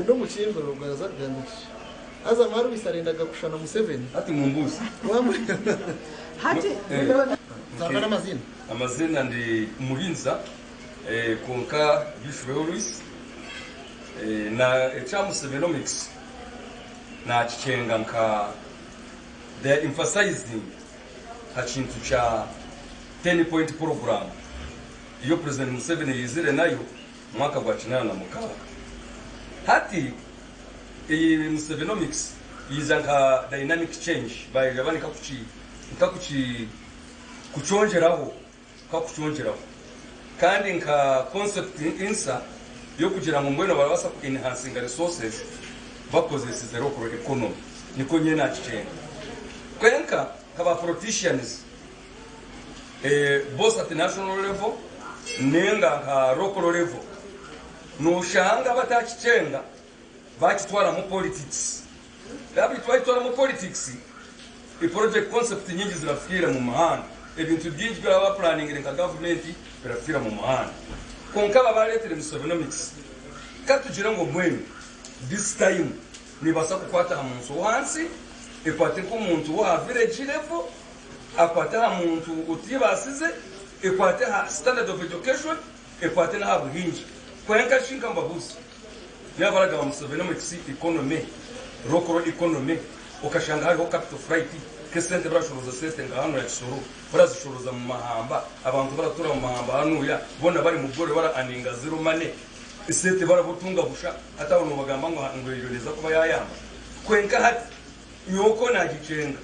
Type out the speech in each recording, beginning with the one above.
no muchimba rugaza byanduki aza maru bisarendaga kushana Museveni ati mumbuzi hati zangana amazina ndi muhinza konka Bishwe Louis na cha Musevenomics na chichenga nka they are emphasizing hachintu cha 10-point program iyo President Museveni yizire nayo mwaka gwa 98 hati Musevenomics iza nka dynamic change by yabani kuchonjeraho kandi nka concept insa yo kugira ngo mbweno barabasa ku enhancing resources bakoze zero economy niko nyene achenga kwenka kaba politicians both at national level nenga ka local level no shanga batachenga bakitwara mu politics twitwara mu politics i project concept nyingi zirafikira mu mahanga ebintu byinshi byaba planning nka government birafikira mu mahanga konka babaletera Musevenomics katugira ngo mwene this time nibasa kukwata umuntu wansi ekwate ko umuntu wa village level akwate umuntu utibasize ekwate ha standard of education ekwate na buhinji kwenka shinka mbabuzi nyabaraga mu Musevenomics economy local economy ukashanga hariho capital flight kesente barashuruza sente ngahano ya kisoro barazishuruza mu mahamba abantu baratura mu mahamba hano ya bona bari mu bwore bara aninga zero mane isete barabutunga busha atabona bagamba ngo ngwiriyoneza kuba yayamba kwenka hati nyoko na gicenga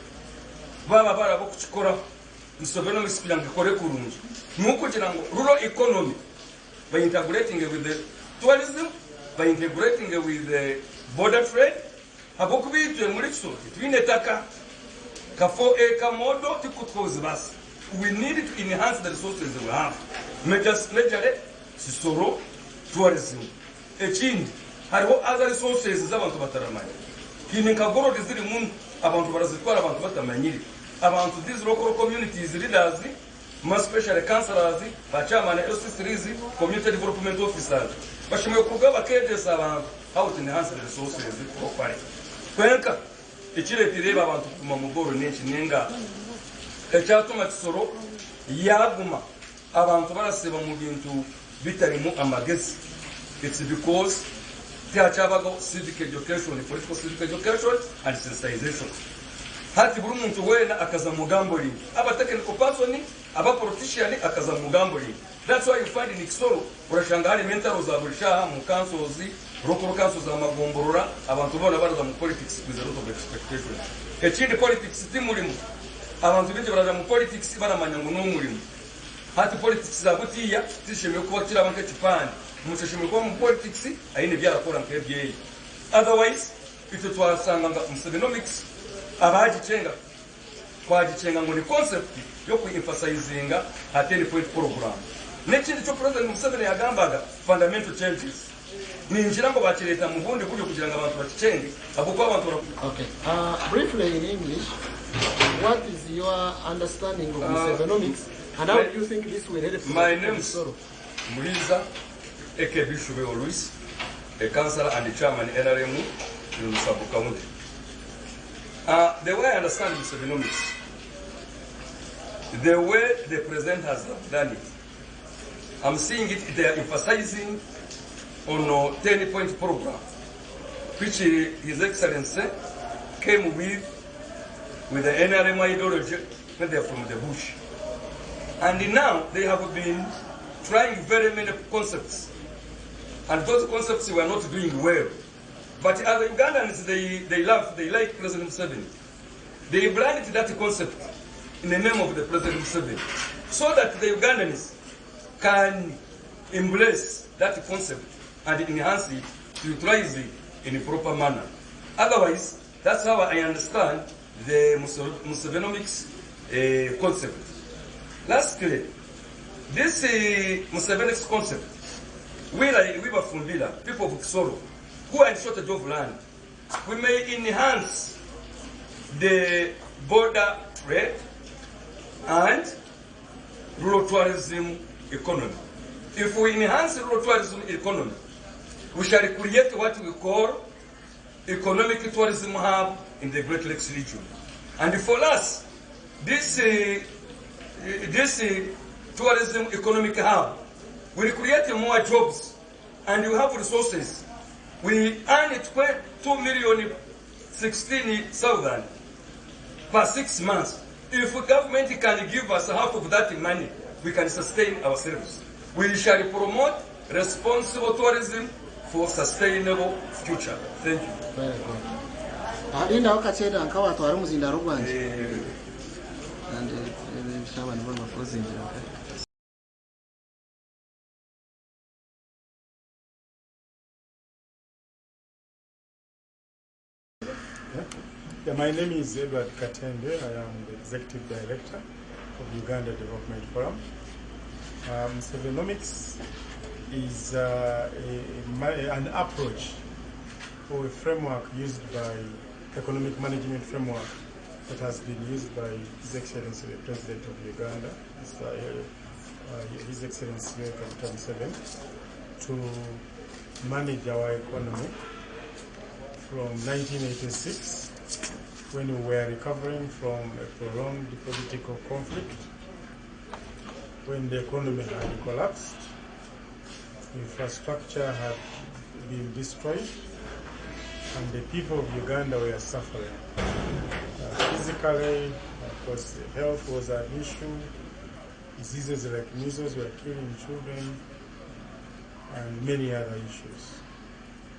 baba barabo kukikora Musevenomics kugira ngo ikore kurungi nuko kugira ngo rural economy by integrating with the tourism, by integrating with the border trade habokubitwe muri cyo twinetaka ka 4-acre model tikutkoze basi we need to enhance the resources we have major sisoro tourism ekindi hariho other resources z'abantu bataramanya kini kagoro diziri mu abantu barazitwara abantu batamanyiri abantu these local communities leaders more special counselors bachama na LC3 community development officers bashimwe kugaba kedesa abantu how to enhance the resources properly kwenka ikiretireba abantu kuma mugoro nenshi nenga ecyatuma kisoro yaguma abantu baraseba mu bintu bitarimo amagezi it's because tyachabago civic education political civic education and sensitization hati buri muntu wena akaza mugambori aba technical person aba politician akaza mugambori that's why you find in Kisoro urashanga hari mental zaburisha mu councils local councils amagomborora abantu bona baraza mu politics with a lot of expectation ekindi politics timurimo abantu binje baraza mu politics baramanya ngo no murimo hati politics zabutiya tishemye kuba kira banke tipani musheshimwe ko mu politics ayine byarakora nk'ebye otherwise ito twasanga Musevenomics abagichenga kwagichenga ngo ni concept yo kuemphasizinga a 10-point program nekindi cyo President Museveni yagambaga fundamental changes ni njira ngo bakireta mu bundi kuje kugira ngo abantu bakicenge abuko abantu okay briefly in English what is your understanding of Musevenomics and how do you think this will help my name is Muliza aka Bishwe Louis a counselor and the chairman NRM in Musabu County. The way I understand Musevenomics, the way the president has done it, I'm seeing it, they are emphasizing on a 10-point program, which His Excellency came with the NRM ideology when they are from the bush. And now they have been trying very many concepts, and those concepts were not doing well. But other Ugandans, they like President Museveni. They branded that concept in the name of the President Museveni, so that the Ugandans can embrace that concept and enhance it, to utilize it in a proper manner. Otherwise, that's how I understand the Musevenomics concept. Lastly, this Musevenomics concept, we were from Villa, people of Kisoro, who are in shortage of land, we may enhance the border trade and rural tourism economy. If we enhance rural tourism economy, we shall create what we call economic tourism hub in the Great Lakes region. And for us, this tourism economic hub will create more jobs, and you have resources. We earn 2,016,000 per 6 months. If the government can give us half of that money, we can sustain ourselves. We shall promote responsible tourism for sustainable future. Thank you. Very good. Alinda wakacheda nkawa twari muzinda rugwanje. And shaba nibo mafuzinda. Yeah, my name is Edward Katende. I am the Executive Director of Uganda Development Forum. Musevenomics is an approach or a framework used by economic management framework that has been used by His Excellency the President of Uganda, His Excellency Museveni, to manage our economy from 1986, when we were recovering from a prolonged political conflict, when the economy had collapsed, infrastructure had been destroyed, and the people of Uganda were suffering. Physically, of course, health was an issue. Diseases like measles were killing children, and many other issues.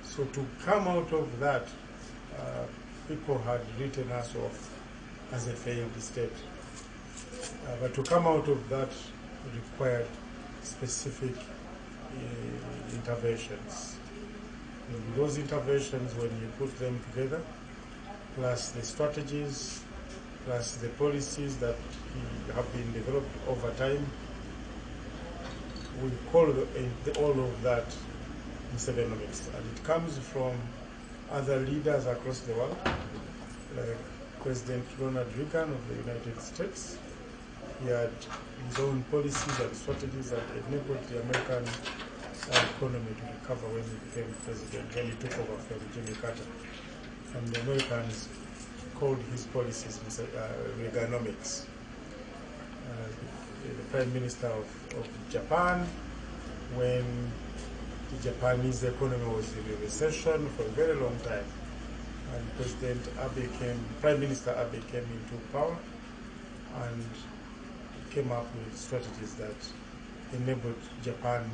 So to come out of that, people had written us off as a failed state. But to come out of that required specific interventions. And those interventions, when you put them together, plus the strategies, plus the policies that have been developed over time, we call all of that Musevenomics. And it comes from other leaders across the world, like President Ronald Reagan of the United States. He had his own policies and strategies that enabled the American economy to recover when he became president, when he took over from Jimmy Carter. And the Americans called his policies Reaganomics. The Prime Minister of Japan, when the Japanese economy was in a recession for a very long time, and Prime Minister Abe came into power and came up with strategies that enabled Japan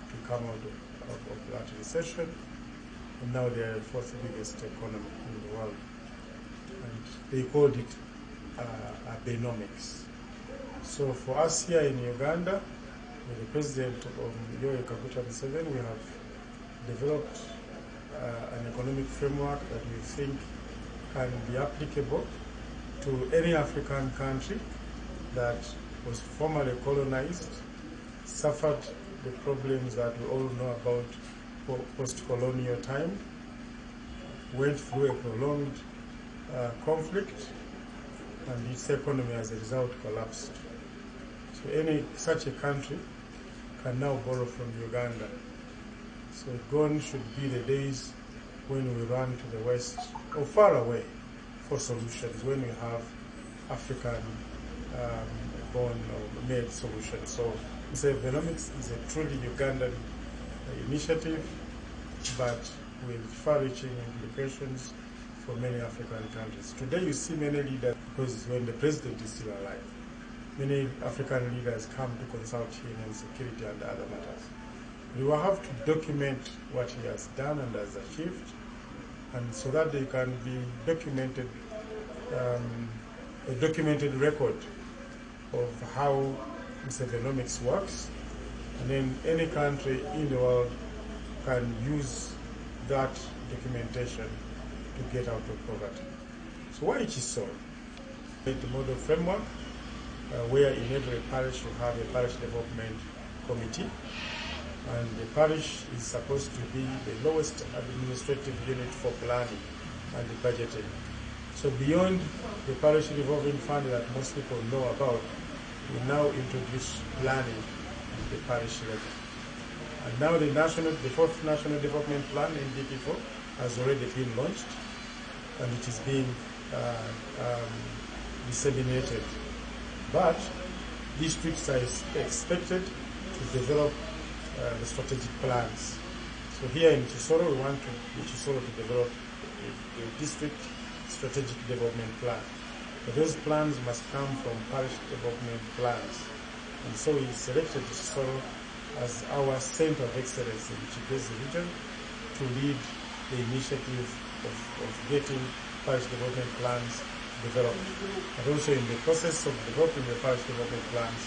to come out of that recession, and now they are the fourth biggest economy in the world. And they called it Abenomics. So for us here in Uganda, with the President of Museveni, we have developed an economic framework that we think can be applicable to any African country that was formerly colonized, suffered the problems that we all know about post-colonial time, went through a prolonged conflict, and its economy as a result collapsed. So any such a country can now borrow from Uganda. So gone should be the days when we run to the West or far away for solutions, when we have African-born or made solutions. So Musevenomics is a truly Ugandan initiative, but with far-reaching implications for many African countries. Today you see many leaders, because when the president is still alive, many African leaders come to consult him on security and other matters. We will have to document what he has done and has achieved, and so that they can be documented, a documented record of how Musevenomics works, and then any country in the world can use that documentation to get out of poverty. So why it is so? The model framework, where in every parish you have a parish development committee, and the parish is supposed to be the lowest administrative unit for planning and the budgeting. So beyond the parish revolving fund that most people know about, we now introduce planning at the parish level. And now the fourth National Development Plan, NDP4, has already been launched, and it is being disseminated. But districts are expected to develop the strategic plans. So here in Chisoro, we want Chisoro to develop a district strategic development plan. But those plans must come from parish development plans. And so we selected Chisoro as our center of excellence in Chibwezi region to lead the initiative of getting parish development plans developed. And also in the process of developing the parish development plans,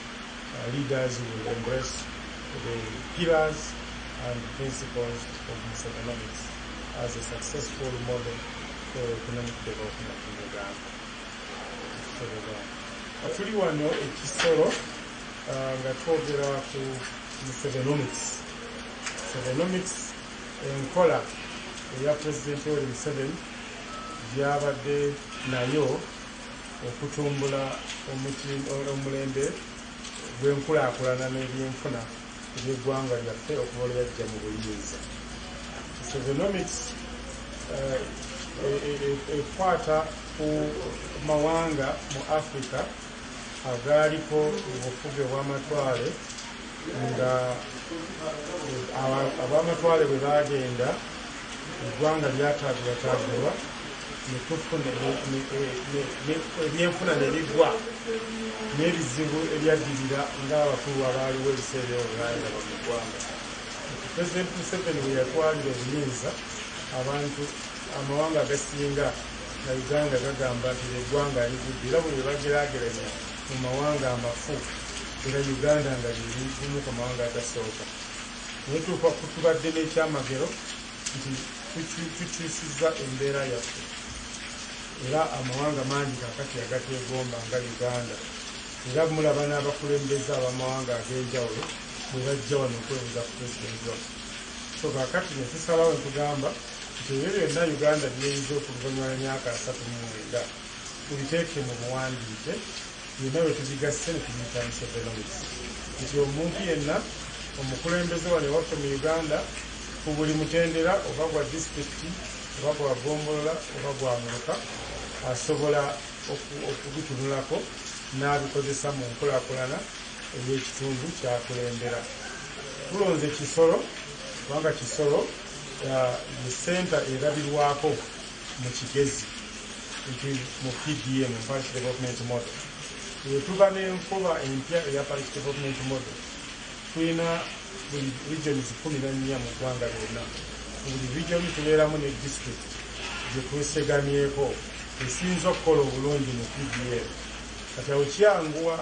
leaders will embrace the pillars and principles of Musevenomics as a successful model for economic development in Uganda. Tuli wano ekisolo nga twogera ku Musevenomics. Musevenomics enkola eya President Yoweri Museveni gy'abadde nayo okutumbula omulembe gw'enkulaakulana n'ebyenfuna eby'eggwanga lyaffe okuba lyajja mu buyinza. Musevenomics ekwata ku mawanga mu Africa agaaliko obufuge bw'amatwale, nga ab'amatwale bwe bagenda eggwanga lyataagulwataagulwa ebyenfuna ne bigwa n'ebizibu ebyaddirira ng'abakulu abaaliwo ebiseera ebyo baalaba mu ggwanga. President Museveni bwe yatwalira obuyinza, amawanga agasinga nga Uganda gagamba nti eggwanga ligudde, era bwe bageraageranya mu mawanga amafu, era Uganda nga lirimu ku mawanga agasooka. Naye tubadde n'ekyamagero nti tukyusizza embeera yaffe, era amawanga mangi kakati agateegomba nga Uganda, era mulaba n'abakulembeze ab'amawanga ag'enjawulo bwe bajja wano okwebuuza ku pulezidenti waffe. So kakati ne tusalawo ne tugamba nti ebyo byonna Uganda byeyize okuluvannyuma lw'emyaka 39 tubiteeke mu buwandiike, byonna bwe tubigasse ne tubiyita Musevenomics, nti omuntu yenna omukulembeze wano ewaffe mu Uganda ku buli mutendera oba gwa disitulikiti oba gwa Gombolola oba gwa Muluka asobola okubitunulako n'abikozesa mu nkulaakulana ey'ekitundu kyakulembera. Tulonze Kisoro kubanga Kisoro ye senta erabirwako mu Kigezi nti mu PDM, Parish Development Model. Tuba n'enkuba empya eya Parish Development Model. Tulina buli regions 14 mu ggwanga lyonna. Buli region tubeeramu ne district gye twesegamyeko esinza okukola obulungi mu PDM. Kati awo kyanguwa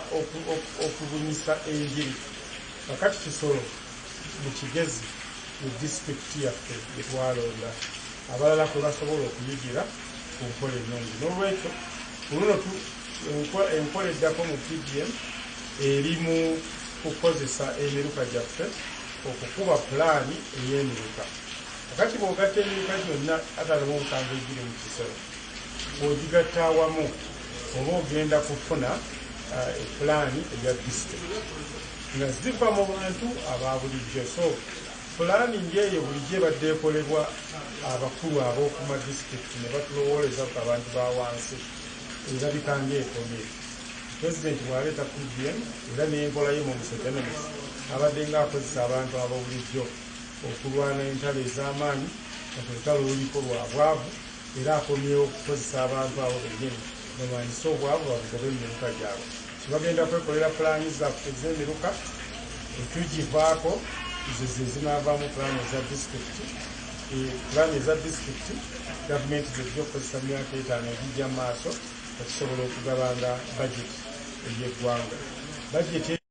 okubunyisa enjiri. Kakati Kisoro mu Kigezi mu disitulikiti yaffe gye twalonda, abalala kwe basobola okuyigira ku nkola ennungi. N'olwekyo luno enkola eddako mu PDM eri mu kukozesa emiruka gyaffe okukuba pulaani ey'emiruka. Kakati bw'ogatta emiruka gyonna atalimu nkambwe egiri mu Kisoro, bw'ogigatta awamu oba ogenda kufuna pulaani eya disitulikiti nga ziva mu bantu aba bulijjo. So pulaaningi eyo bulijjo ebadde ekolebwa abakulu ab'okuma disitulikiti ne batulowooleza ku abantu ba wansi, erabika ng'ekomye. Pulezidenti bw'aleeta PDM era n'enkola ye mu Musevenomics abadde ng'akozesa abantu ab'obulijjo okulwana entalo ez'amaanyi, olutalo oluliko lwa bwavu, era akomyewo okukozesa abantu abo bennyini bamanyisa obwavu babugobe emiruka gyabwe. Kibagenda kwekolera pulaani zaffe ez'emiruka, etugivaako izo ze zinaavaamu pulaani eza disitulikiti. Pulaani eza disitulikiti gavumenti zejja okukozesa mu myaka 5 egijja mu maaso okusobola okugabanga bajeti ey'eggwanga. Bajeti